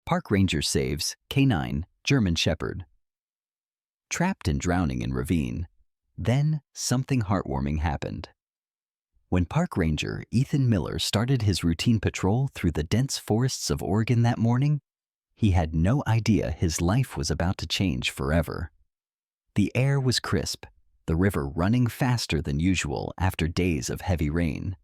Park ranger saves canine German Shepherd. Trapped and drowning in ravine. Then something heartwarming happened. When Park Ranger Ethan Miller started his routine patrol through the dense forests of Oregon that morning, he had no idea his life was about to change forever. The air was crisp, the river running faster than usual after days of heavy rain.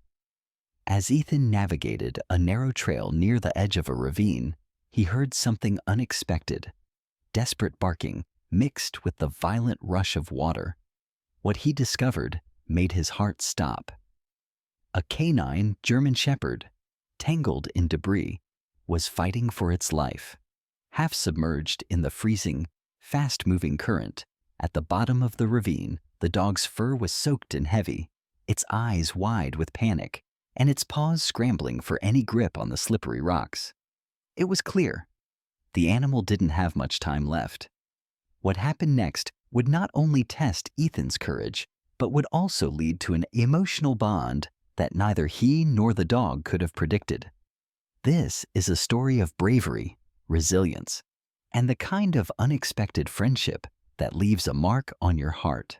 As Ethan navigated a narrow trail near the edge of a ravine, he heard something unexpected: desperate barking mixed with the violent rush of water. What he discovered made his heart stop. A canine German Shepherd, tangled in debris, was fighting for its life. Half submerged in the freezing, fast-moving current, at the bottom of the ravine, the dog's fur was soaked and heavy, its eyes wide with panic, and its paws scrambling for any grip on the slippery rocks. It was clear. The animal didn't have much time left. What happened next would not only test Ethan's courage, but would also lead to an emotional bond that neither he nor the dog could have predicted. This is a story of bravery, resilience, and the kind of unexpected friendship that leaves a mark on your heart.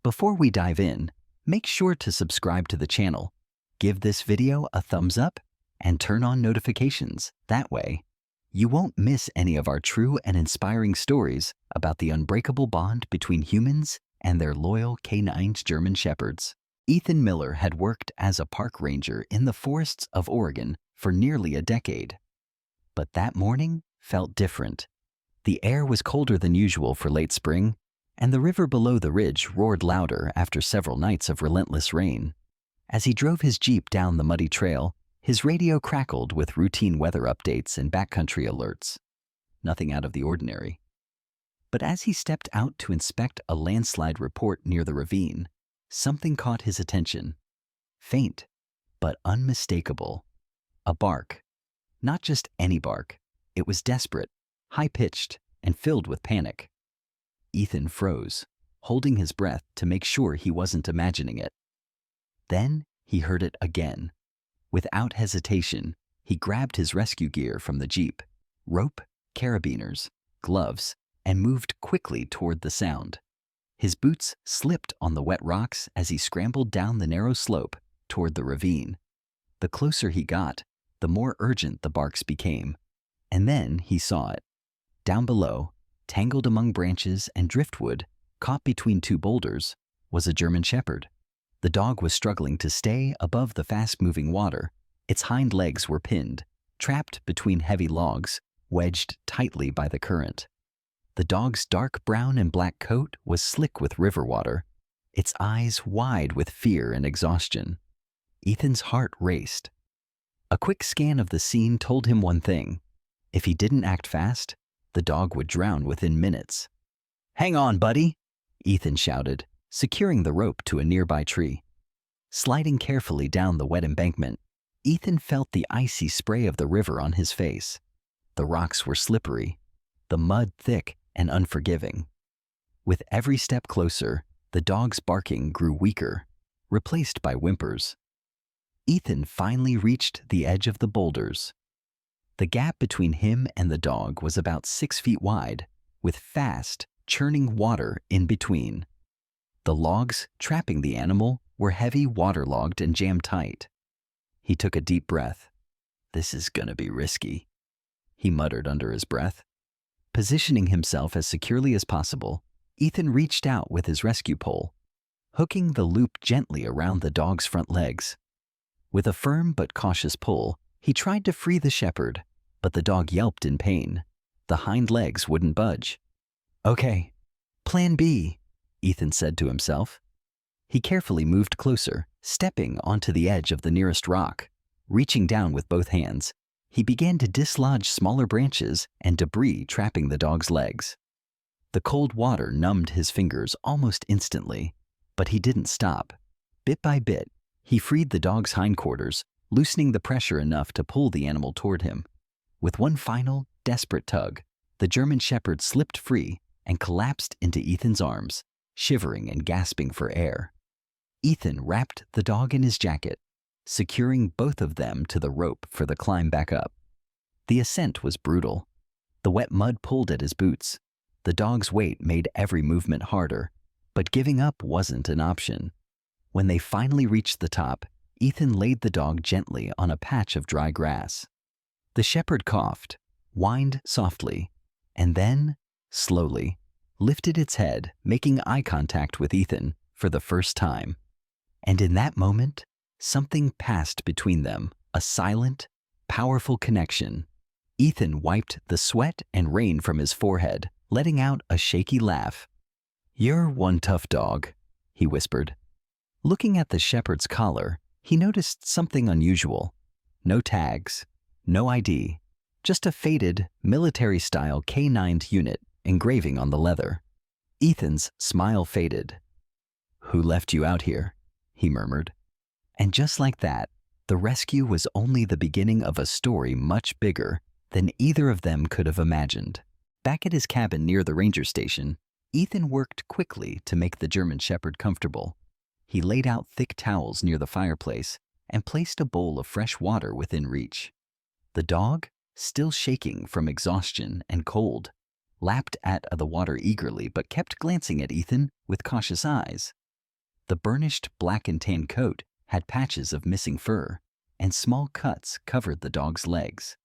Before we dive in, make sure to subscribe to the channel, give this video a thumbs up, and turn on notifications. That way, you won't miss any of our true and inspiring stories about the unbreakable bond between humans and their loyal canine German Shepherds. Ethan Miller had worked as a park ranger in the forests of Oregon for nearly a decade. But that morning felt different. The air was colder than usual for late spring, and the river below the ridge roared louder after several nights of relentless rain. As he drove his Jeep down the muddy trail, his radio crackled with routine weather updates and backcountry alerts. Nothing out of the ordinary. But as he stepped out to inspect a landslide report near the ravine, something caught his attention. Faint, but unmistakable. A bark. Not just any bark. It was desperate, high-pitched, and filled with panic. Ethan froze, holding his breath to make sure he wasn't imagining it. Then he heard it again. Without hesitation, he grabbed his rescue gear from the Jeep, rope, carabiners, gloves, and moved quickly toward the sound. His boots slipped on the wet rocks as he scrambled down the narrow slope toward the ravine. The closer he got, the more urgent the barks became. And then he saw it. Down below, tangled among branches and driftwood, caught between two boulders, was a German Shepherd. The dog was struggling to stay above the fast-moving water. Its hind legs were pinned, trapped between heavy logs, wedged tightly by the current. The dog's dark brown and black coat was slick with river water, its eyes wide with fear and exhaustion. Ethan's heart raced. A quick scan of the scene told him one thing: if he didn't act fast, the dog would drown within minutes. "Hang on, buddy," Ethan shouted, securing the rope to a nearby tree. Sliding carefully down the wet embankment, Ethan felt the icy spray of the river on his face. The rocks were slippery, the mud thick and unforgiving. With every step closer, the dog's barking grew weaker, replaced by whimpers. Ethan finally reached the edge of the boulders. The gap between him and the dog was about 6 feet wide, with fast, churning water in between. The logs trapping the animal were heavy, waterlogged, and jammed tight. He took a deep breath. "This is gonna be risky," he muttered under his breath. Positioning himself as securely as possible, Ethan reached out with his rescue pole, hooking the loop gently around the dog's front legs. With a firm but cautious pull, he tried to free the shepherd, but the dog yelped in pain. The hind legs wouldn't budge. "Okay, Plan B," Ethan said to himself. He carefully moved closer, stepping onto the edge of the nearest rock. Reaching down with both hands, he began to dislodge smaller branches and debris trapping the dog's legs. The cold water numbed his fingers almost instantly, but he didn't stop. Bit by bit, he freed the dog's hindquarters, loosening the pressure enough to pull the animal toward him. With one final, desperate tug, the German Shepherd slipped free and collapsed into Ethan's arms, shivering and gasping for air. Ethan wrapped the dog in his jacket, securing both of them to the rope for the climb back up. The ascent was brutal. The wet mud pulled at his boots. The dog's weight made every movement harder, but giving up wasn't an option. When they finally reached the top, Ethan laid the dog gently on a patch of dry grass. The shepherd coughed, whined softly, and then, slowly, lifted its head, making eye contact with Ethan for the first time. And in that moment, something passed between them, a silent, powerful connection. Ethan wiped the sweat and rain from his forehead, letting out a shaky laugh. "You're one tough dog," he whispered. Looking at the shepherd's collar, he noticed something unusual. No tags, no ID, just a faded, military-style K9 unit engraving on the leather. Ethan's smile faded. "Who left you out here?" he murmured. And just like that, the rescue was only the beginning of a story much bigger than either of them could have imagined. Back at his cabin near the ranger station, Ethan worked quickly to make the German shepherd comfortable. He laid out thick towels near the fireplace and placed a bowl of fresh water within reach. The dog, still shaking from exhaustion and cold, lapped at the water eagerly but kept glancing at Ethan with cautious eyes. The burnished black and tan coat had patches of missing fur, and small cuts covered the dog's legs.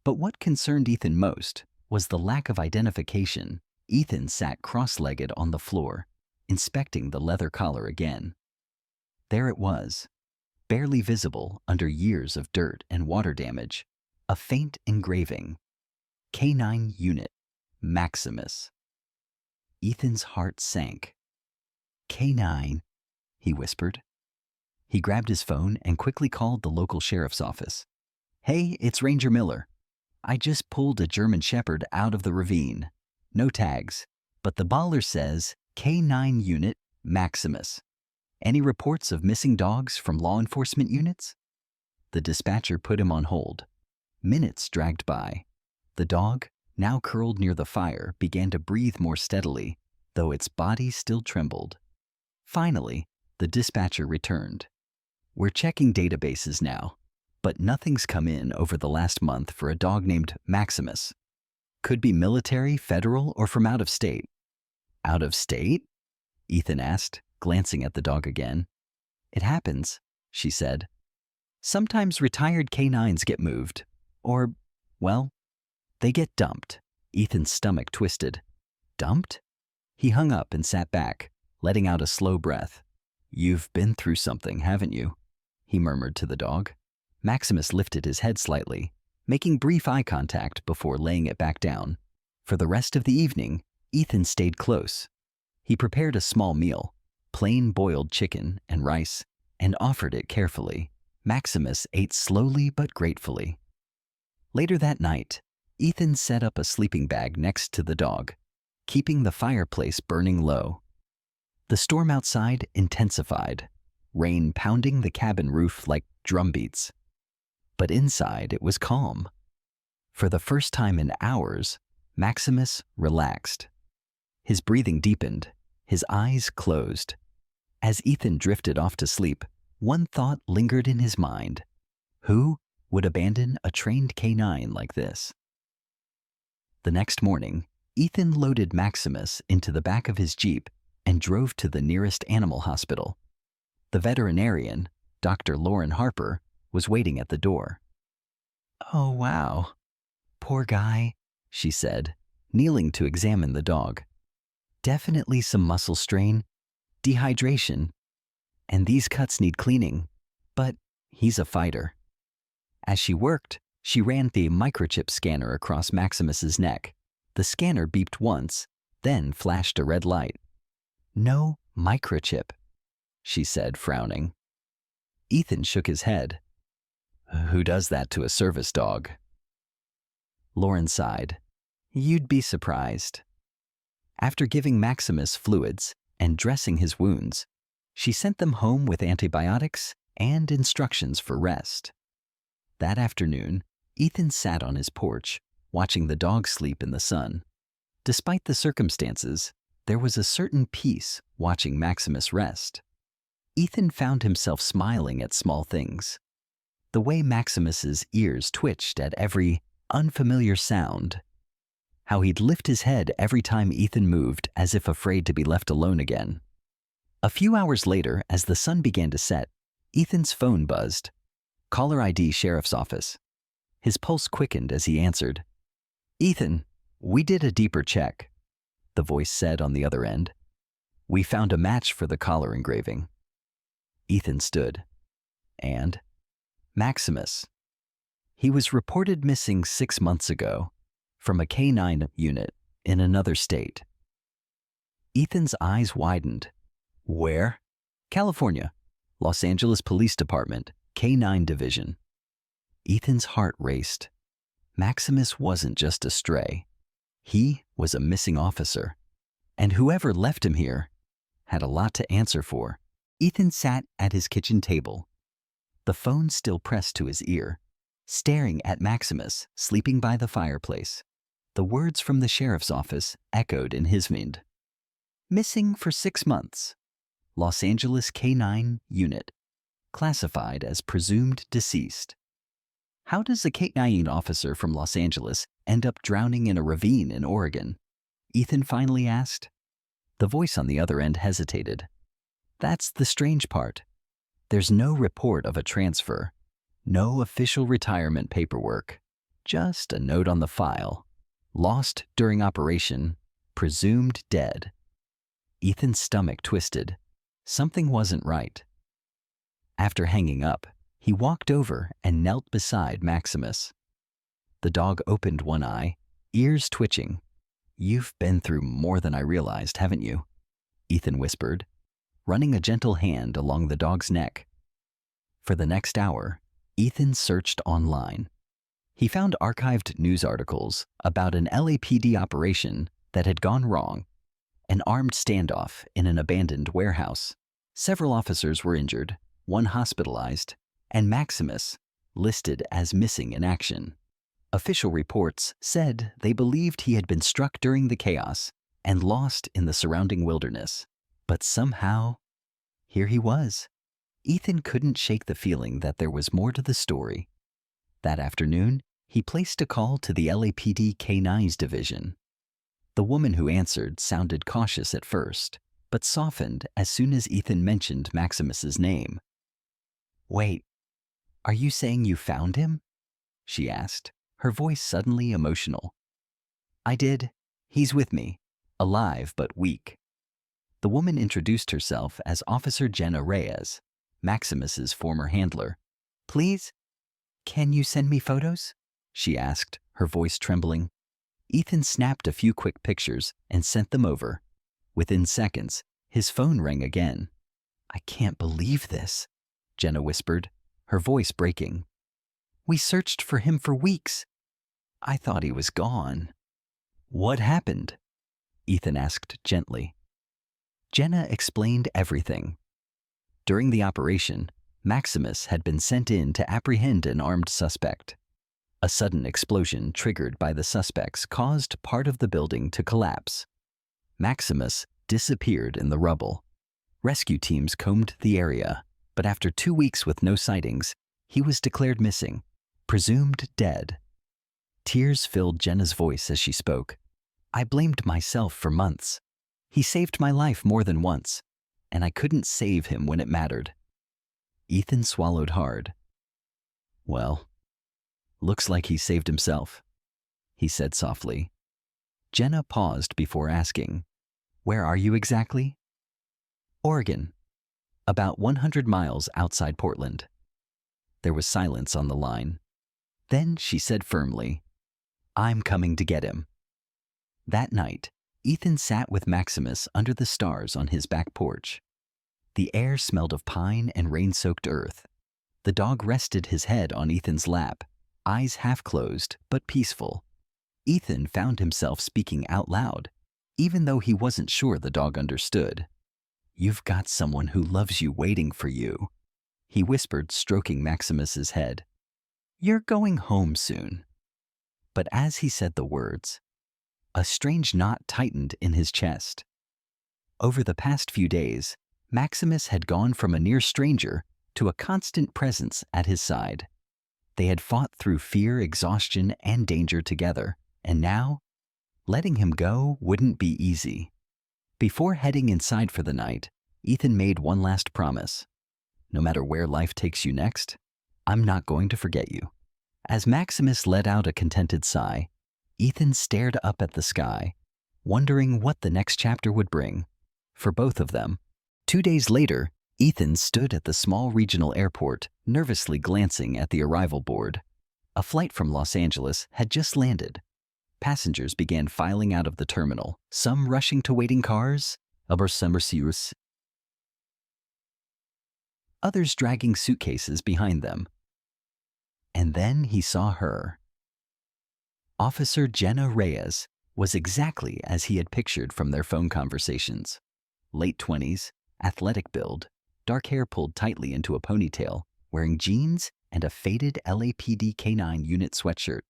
But what concerned Ethan most was the lack of identification. Ethan sat cross-legged on the floor, inspecting the leather collar again. There it was, barely visible under years of dirt and water damage, a faint engraving. K9 Unit, Maximus. Ethan's heart sank. "K9," he whispered. He grabbed his phone and quickly called the local sheriff's office. "Hey, it's Ranger Miller. I just pulled a German shepherd out of the ravine. No tags, but the baller says K9 Unit Maximus. Any reports of missing dogs from law enforcement units?" The dispatcher put him on hold. Minutes dragged by. The dog, now curled near the fire, began to breathe more steadily, though its body still trembled. Finally, the dispatcher returned. "We're checking databases now, but nothing's come in over the last month for a dog named Maximus. Could be military, federal, or from out of state." "Out of state?" Ethan asked, glancing at the dog again. "It happens," she said. "Sometimes retired canines get moved, or, well, they get dumped." Ethan's stomach twisted. "Dumped?" He hung up and sat back, letting out a slow breath. "You've been through something, haven't you?" he murmured to the dog. Maximus lifted his head slightly, making brief eye contact before laying it back down. For the rest of the evening, Ethan stayed close. He prepared a small meal, plain boiled chicken and rice, and offered it carefully. Maximus ate slowly but gratefully. Later that night, Ethan set up a sleeping bag next to the dog, keeping the fireplace burning low. The storm outside intensified, rain pounding the cabin roof like drumbeats. But inside it was calm. For the first time in hours, Maximus relaxed. His breathing deepened, his eyes closed. As Ethan drifted off to sleep, one thought lingered in his mind. Who would abandon a trained canine like this? The next morning, Ethan loaded Maximus into the back of his Jeep and drove to the nearest animal hospital. The veterinarian, Dr. Lauren Harper, was waiting at the door. "Oh, wow. Poor guy," she said, kneeling to examine the dog. "Definitely some muscle strain, dehydration, and these cuts need cleaning, but he's a fighter." As she worked, she ran the microchip scanner across Maximus's neck. The scanner beeped once, then flashed a red light. "No microchip," she said, frowning. Ethan shook his head. "Who does that to a service dog?" Lauren sighed. "You'd be surprised." After giving Maximus fluids and dressing his wounds, she sent them home with antibiotics and instructions for rest. That afternoon, Ethan sat on his porch, watching the dog sleep in the sun. Despite the circumstances, there was a certain peace watching Maximus rest. Ethan found himself smiling at small things. The way Maximus's ears twitched at every unfamiliar sound. How he'd lift his head every time Ethan moved, as if afraid to be left alone again. A few hours later, as the sun began to set, Ethan's phone buzzed. Caller ID Sheriff's Office. His pulse quickened as he answered. "Ethan, we did a deeper check," the voice said on the other end. "We found a match for the collar engraving." Ethan stood. And Maximus. He was reported missing 6 months ago from a K9 unit in another state. Ethan's eyes widened. Where? California, Los Angeles Police Department, K9 Division. Ethan's heart raced. Maximus wasn't just a stray. He was a missing officer. And whoever left him here had a lot to answer for. Ethan sat at his kitchen table, the phone still pressed to his ear, staring at Maximus sleeping by the fireplace. The words from the sheriff's office echoed in his mind. Missing for 6 months. Los Angeles K9 unit. Classified as presumed deceased. How does a K9 officer from Los Angeles end up drowning in a ravine in Oregon? Ethan finally asked. The voice on the other end hesitated. That's the strange part. There's no report of a transfer, no official retirement paperwork, just a note on the file. Lost during operation, presumed dead. Ethan's stomach twisted. Something wasn't right. After hanging up, he walked over and knelt beside Maximus. The dog opened one eye, ears twitching. You've been through more than I realized, haven't you? Ethan whispered, running a gentle hand along the dog's neck. For the next hour, Ethan searched online. He found archived news articles about an LAPD operation that had gone wrong, an armed standoff in an abandoned warehouse. Several officers were injured, one hospitalized, and Maximus listed as missing in action. Official reports said they believed he had been struck during the chaos and lost in the surrounding wilderness. But somehow, here he was. Ethan couldn't shake the feeling that there was more to the story. That afternoon, he placed a call to the LAPD K9's division. The woman who answered sounded cautious at first, but softened as soon as Ethan mentioned Maximus's name. Wait, are you saying you found him? She asked, her voice suddenly emotional. I did. He's with me, alive but weak. The woman introduced herself as Officer Jenna Reyes, Maximus's former handler. Please, can you send me photos? She asked, her voice trembling. Ethan snapped a few quick pictures and sent them over. Within seconds, his phone rang again. I can't believe this, Jenna whispered, her voice breaking. We searched for him for weeks. I thought he was gone. What happened? Ethan asked gently. Jenna explained everything. During the operation, Maximus had been sent in to apprehend an armed suspect. A sudden explosion triggered by the suspects caused part of the building to collapse. Maximus disappeared in the rubble. Rescue teams combed the area, but after 2 weeks with no sightings, he was declared missing, presumed dead. Tears filled Jenna's voice as she spoke. I blamed myself for months. He saved my life more than once, and I couldn't save him when it mattered. Ethan swallowed hard. Well, looks like he saved himself, he said softly. Jenna paused before asking, Where are you exactly? Oregon, about 100 miles outside Portland. There was silence on the line. Then she said firmly, I'm coming to get him. That night, Ethan sat with Maximus under the stars on his back porch. The air smelled of pine and rain-soaked earth. The dog rested his head on Ethan's lap, eyes half-closed but peaceful. Ethan found himself speaking out loud, even though he wasn't sure the dog understood. You've got someone who loves you waiting for you, he whispered, stroking Maximus's head. You're going home soon. But as he said the words, a strange knot tightened in his chest. Over the past few days, Maximus had gone from a near stranger to a constant presence at his side. They had fought through fear, exhaustion, and danger together, and now, letting him go wouldn't be easy. Before heading inside for the night, Ethan made one last promise. No matter where life takes you next, I'm not going to forget you. As Maximus let out a contented sigh, Ethan stared up at the sky, wondering what the next chapter would bring for both of them. 2 days later, Ethan stood at the small regional airport, nervously glancing at the arrival board. A flight from Los Angeles had just landed. Passengers began filing out of the terminal, some rushing to waiting cars, others dragging suitcases behind them. And then he saw her. Officer Jenna Reyes was exactly as he had pictured from their phone conversations. Late 20s, athletic build, dark hair pulled tightly into a ponytail, wearing jeans and a faded LAPD K9 unit sweatshirt.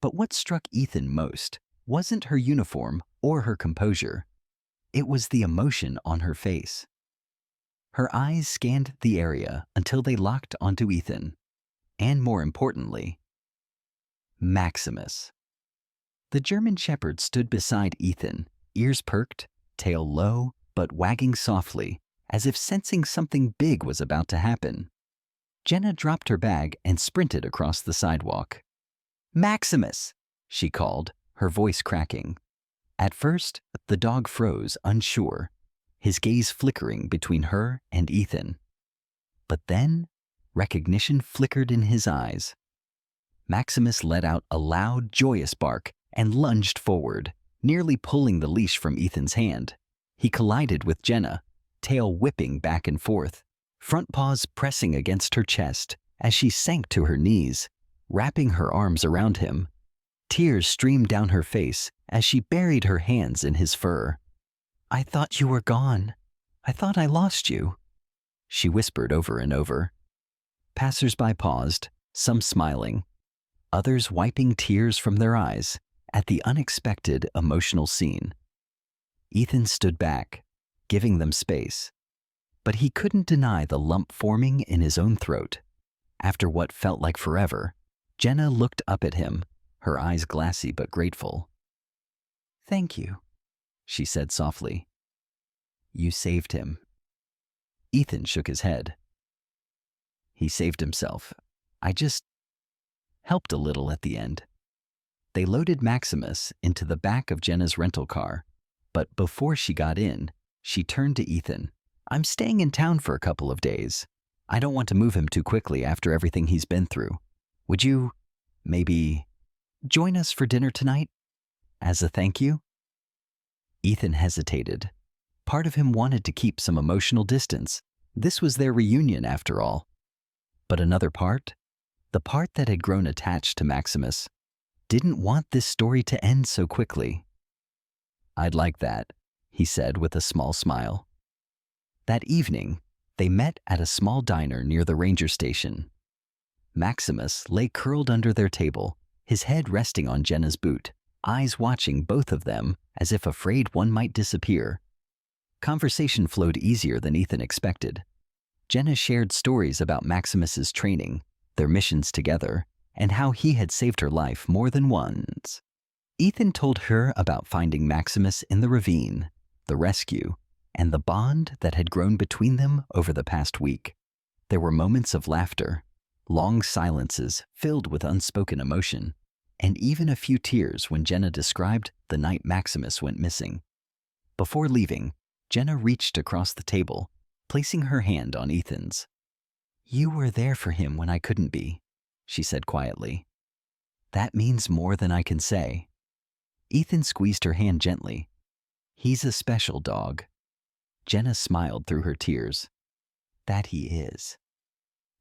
But what struck Ethan most wasn't her uniform or her composure. It was the emotion on her face. Her eyes scanned the area until they locked onto Ethan. And more importantly, Maximus. The German Shepherd stood beside Ethan, ears perked, tail low, but wagging softly, as if sensing something big was about to happen. Jenna dropped her bag and sprinted across the sidewalk. "Maximus!" she called, her voice cracking. At first, the dog froze, unsure, his gaze flickering between her and Ethan. But then, recognition flickered in his eyes. Maximus let out a loud, joyous bark and lunged forward, nearly pulling the leash from Ethan's hand. He collided with Jenna, tail whipping back and forth, front paws pressing against her chest as she sank to her knees, wrapping her arms around him. Tears streamed down her face as she buried her hands in his fur. "I thought you were gone. I thought I lost you," she whispered over and over. Passers-by paused, some smiling, others wiping tears from their eyes at the unexpected emotional scene. Ethan stood back, giving them space, but he couldn't deny the lump forming in his own throat. After what felt like forever, Jenna looked up at him, her eyes glassy but grateful. "Thank you," she said softly. "You saved him." Ethan shook his head. "He saved himself. I just helped a little at the end." They loaded Maximus into the back of Jenna's rental car, but before she got in, she turned to Ethan. "I'm staying in town for a couple of days. I don't want to move him too quickly after everything he's been through. Would you, maybe, join us for dinner tonight? As a thank you?" Ethan hesitated. Part of him wanted to keep some emotional distance. This was their reunion, after all. But another part, the part that had grown attached to Maximus, didn't want this story to end so quickly. "I'd like that," he said with a small smile. That evening, they met at a small diner near the ranger station. Maximus lay curled under their table, his head resting on Jenna's boot, eyes watching both of them as if afraid one might disappear. Conversation flowed easier than Ethan expected. Jenna shared stories about Maximus's training, their missions together, and how he had saved her life more than once. Ethan told her about finding Maximus in the ravine, the rescue, and the bond that had grown between them over the past week. There were moments of laughter, long silences filled with unspoken emotion, and even a few tears when Jenna described the night Maximus went missing. Before leaving, Jenna reached across the table, placing her hand on Ethan's. "You were there for him when I couldn't be," she said quietly. "That means more than I can say." Ethan squeezed her hand gently. "He's a special dog." Jenna smiled through her tears. "That he is."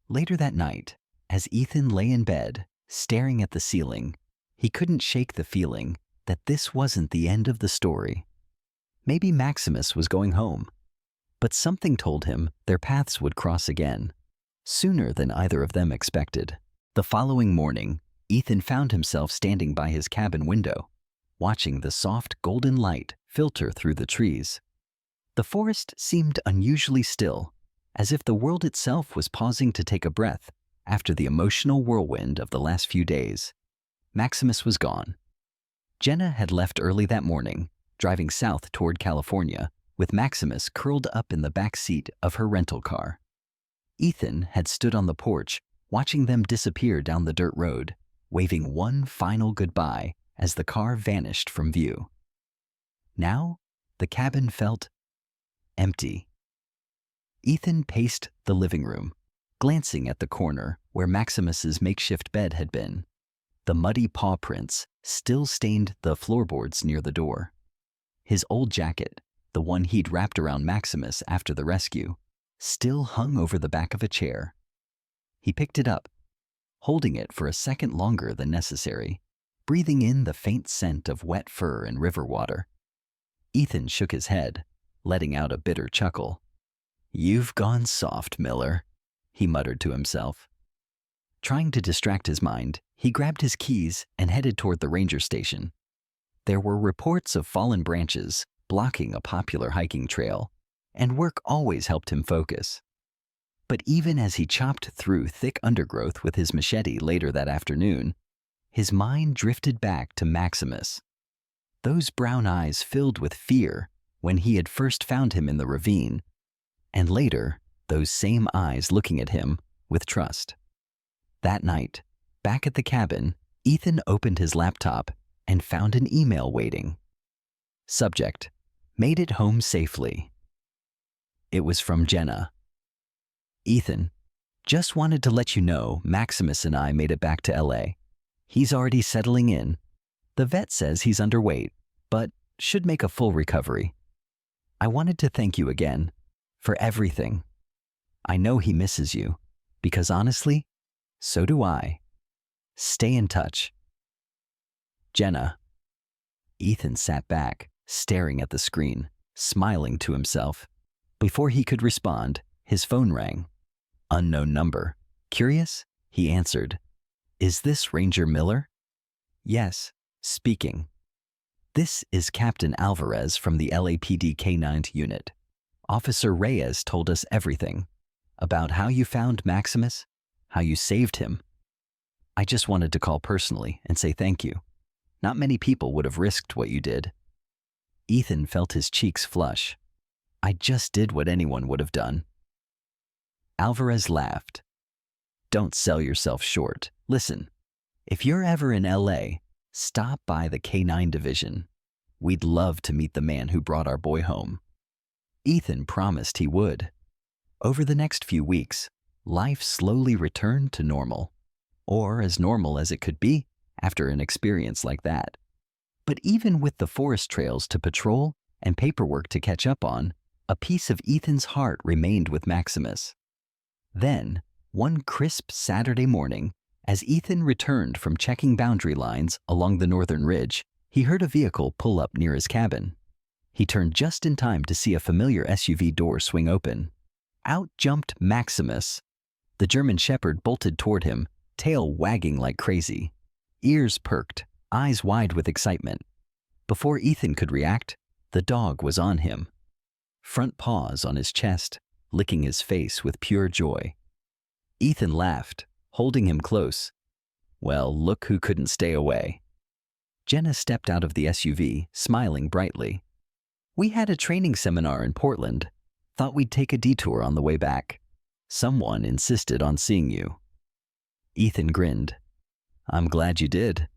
Later that night, as Ethan lay in bed, staring at the ceiling, he couldn't shake the feeling that this wasn't the end of the story. Maybe Maximus was going home, but something told him their paths would cross again, sooner than either of them expected. The following morning, Ethan found himself standing by his cabin window, watching the soft golden light filter through the trees. The forest seemed unusually still, as if the world itself was pausing to take a breath After the emotional whirlwind of the last few days, Maximus was gone. Jenna had left early that morning, driving south toward California, with Maximus curled up in the back seat of her rental car. Ethan had stood on the porch, watching them disappear down the dirt road, waving one final goodbye as the car vanished from view. Now, the cabin felt empty. Ethan paced the living room, glancing at the corner where Maximus's makeshift bed had been. The muddy paw prints still stained the floorboards near the door. His old jacket, the one he'd wrapped around Maximus after the rescue, still hung over the back of a chair. He picked it up, holding it for a second longer than necessary, breathing in the faint scent of wet fur and river water. Ethan shook his head, letting out a bitter chuckle. "You've gone soft, Miller," he muttered to himself. Trying to distract his mind, he grabbed his keys and headed toward the ranger station. There were reports of fallen branches blocking a popular hiking trail, and work always helped him focus. But even as he chopped through thick undergrowth with his machete later that afternoon, his mind drifted back to Maximus. Those brown eyes filled with fear when he had first found him in the ravine, and later, those same eyes looking at him with trust. That night, back at the cabin, Ethan opened his laptop and found an email waiting. Subject: "Made it home safely." It was from Jenna. "Ethan, just wanted to let you know Maximus and I made it back to LA. He's already settling in. The vet says he's underweight, but should make a full recovery. I wanted to thank you again for everything. I know he misses you, because honestly, so do I. Stay in touch. Jenna." Ethan sat back, staring at the screen, smiling to himself. Before he could respond, his phone rang. Unknown number. Curious? He answered. "Is this Ranger Miller?" "Yes, speaking." "This is Captain Alvarez from the LAPD K9th Unit. Officer Reyes told us everything about how you found Maximus, how you saved him. I just wanted to call personally and say thank you. Not many people would have risked what you did." Ethan felt his cheeks flush. "I just did what anyone would have done." Alvarez laughed. "Don't sell yourself short. Listen, if you're ever in LA, stop by the K9 division. We'd love to meet the man who brought our boy home." Ethan promised he would. Over the next few weeks, life slowly returned to normal, or as normal as it could be after an experience like that. But even with the forest trails to patrol and paperwork to catch up on, a piece of Ethan's heart remained with Maximus. Then, one crisp Saturday morning, as Ethan returned from checking boundary lines along the northern ridge, he heard a vehicle pull up near his cabin. He turned just in time to see a familiar SUV door swing open. Out jumped Maximus. The German Shepherd bolted toward him, tail wagging like crazy. Ears perked, eyes wide with excitement. Before Ethan could react, the dog was on him. Front paws on his chest, licking his face with pure joy. Ethan laughed, holding him close. Well, look who couldn't stay away. Jenna stepped out of the SUV, smiling brightly. "We had a training seminar in Portland. Thought we'd take a detour on the way back. Someone insisted on seeing you." Ethan grinned. "I'm glad you did."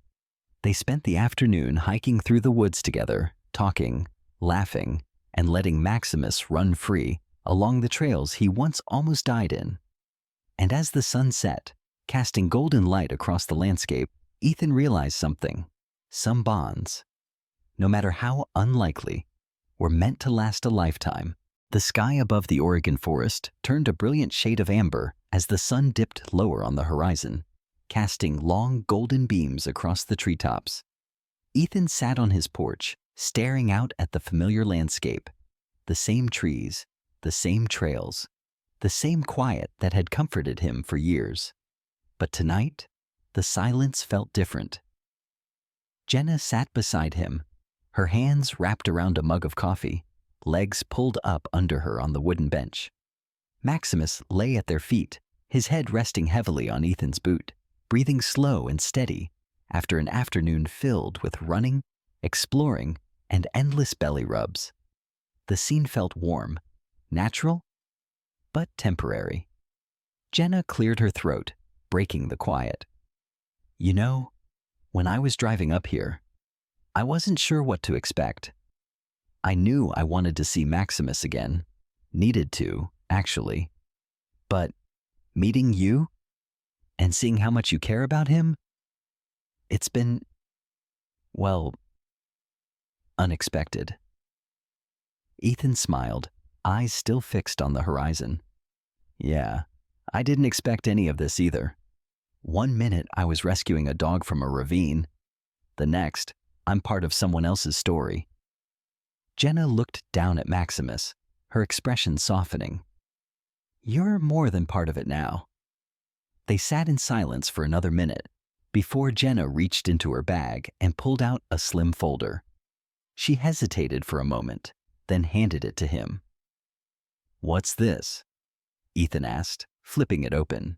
They spent the afternoon hiking through the woods together, talking, laughing, and letting Maximus run free along the trails he once almost died in. And as the sun set, casting golden light across the landscape, Ethan realized something. Some bonds, no matter how unlikely, were meant to last a lifetime. The sky above the Oregon forest turned a brilliant shade of amber as the sun dipped lower on the horizon, casting long golden beams across the treetops. Ethan sat on his porch, staring out at the familiar landscape. The same trees, the same trails, the same quiet that had comforted him for years. But tonight, the silence felt different. Jenna sat beside him, her hands wrapped around a mug of coffee, legs pulled up under her on the wooden bench. Maximus lay at their feet, his head resting heavily on Ethan's boot, breathing slow and steady after an afternoon filled with running, exploring, and endless belly rubs. The scene felt warm, natural, but temporary. Jenna cleared her throat, breaking the quiet. You know, when I was driving up here, I wasn't sure what to expect. I knew I wanted to see Maximus again. Needed to, actually. But meeting you and seeing how much you care about him, it's been, well, unexpected. Ethan smiled, eyes still fixed on the horizon. Yeah, I didn't expect any of this either. One minute I was rescuing a dog from a ravine. The next, I'm part of someone else's story. Jenna looked down at Maximus, her expression softening. You're more than part of it now. They sat in silence for another minute before Jenna reached into her bag and pulled out a slim folder. She hesitated for a moment, then handed it to him. What's this? Ethan asked, flipping it open.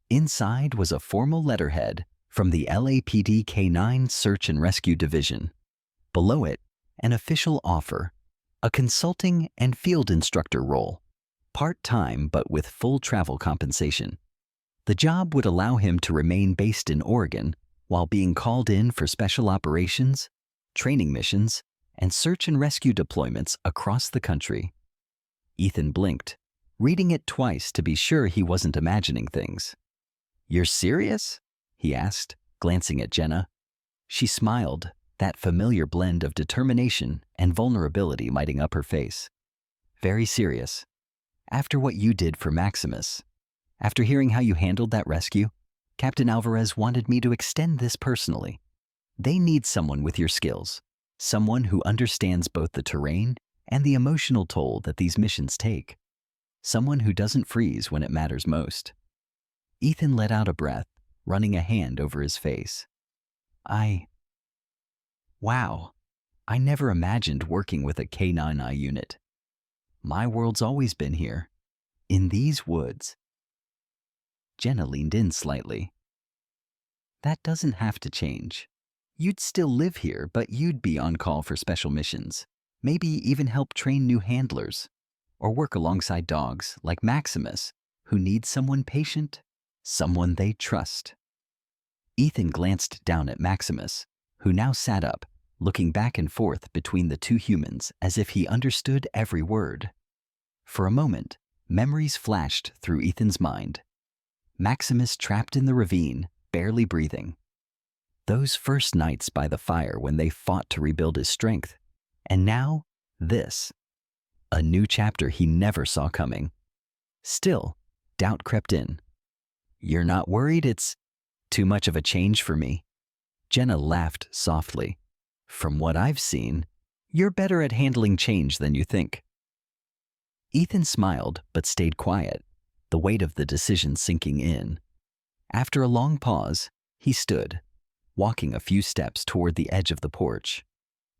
Inside was a formal letterhead from the LAPD K9 Search and Rescue Division. Below it, an official offer, a consulting and field instructor role, part-time but with full travel compensation. The job would allow him to remain based in Oregon while being called in for special operations, training missions, and search and rescue deployments across the country. Ethan blinked, reading it twice to be sure he wasn't imagining things. You're serious? He asked, glancing at Jenna. She smiled, that familiar blend of determination and vulnerability lighting up her face. Very serious. After what you did for Maximus, after hearing how you handled that rescue, Captain Alvarez wanted me to extend this personally. They need someone with your skills, someone who understands both the terrain and the emotional toll that these missions take, someone who doesn't freeze when it matters most. Ethan let out a breath, running a hand over his face. Wow, I never imagined working with a K9I unit. My world's always been here, in these woods. Jenna leaned in slightly. That doesn't have to change. You'd still live here, but you'd be on call for special missions, maybe even help train new handlers, or work alongside dogs like Maximus, who need someone patient, someone they trust. Ethan glanced down at Maximus, who now sat up, looking back and forth between the two humans as if he understood every word. For a moment, memories flashed through Ethan's mind. Maximus trapped in the ravine, barely breathing. Those first nights by the fire when they fought to rebuild his strength. And now, this. A new chapter he never saw coming. Still, doubt crept in. You're not worried it's too much of a change for me? Jenna laughed softly. From what I've seen, you're better at handling change than you think. Ethan smiled but stayed quiet, the weight of the decision sinking in. After a long pause, he stood, walking a few steps toward the edge of the porch.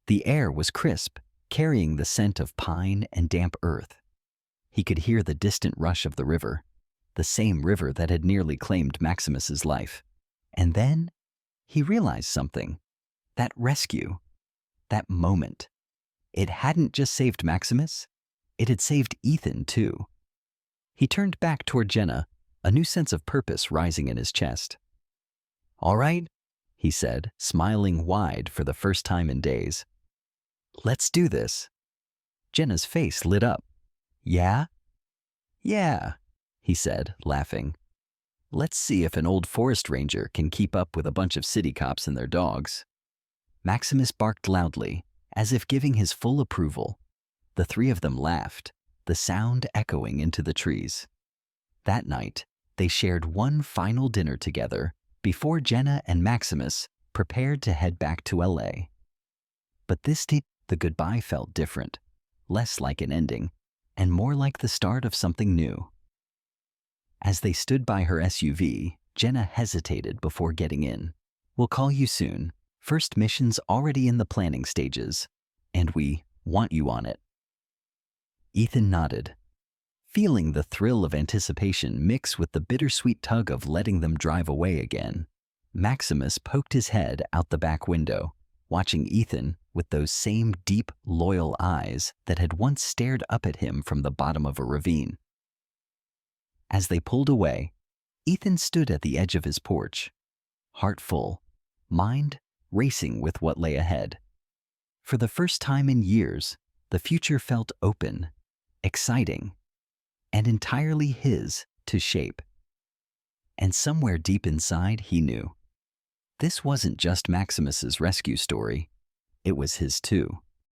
The air was crisp, carrying the scent of pine and damp earth. He could hear the distant rush of the river, the same river that had nearly claimed Maximus's life. And then he realized something. That rescue, that moment, it hadn't just saved Maximus, it had saved Ethan too. He turned back toward Jenna, a new sense of purpose rising in his chest. All right, he said, smiling wide for the first time in days. Let's do this. Jenna's face lit up. Yeah? Yeah, he said, laughing. Let's see if an old forest ranger can keep up with a bunch of city cops and their dogs. Maximus barked loudly, as if giving his full approval. The three of them laughed, the sound echoing into the trees. That night, they shared one final dinner together before Jenna and Maximus prepared to head back to LA. But this time, the goodbye felt different, less like an ending, and more like the start of something new. As they stood by her SUV, Jenna hesitated before getting in. We'll call you soon. First mission's already in the planning stages, and we want you on it. Ethan nodded. Feeling the thrill of anticipation mix with the bittersweet tug of letting them drive away again, Maximus poked his head out the back window, watching Ethan with those same deep, loyal eyes that had once stared up at him from the bottom of a ravine. As they pulled away, Ethan stood at the edge of his porch, heart full, mind racing with what lay ahead. For the first time in years, the future felt open, exciting, and entirely his to shape. And somewhere deep inside, he knew this wasn't just Maximus's rescue story, it was his too.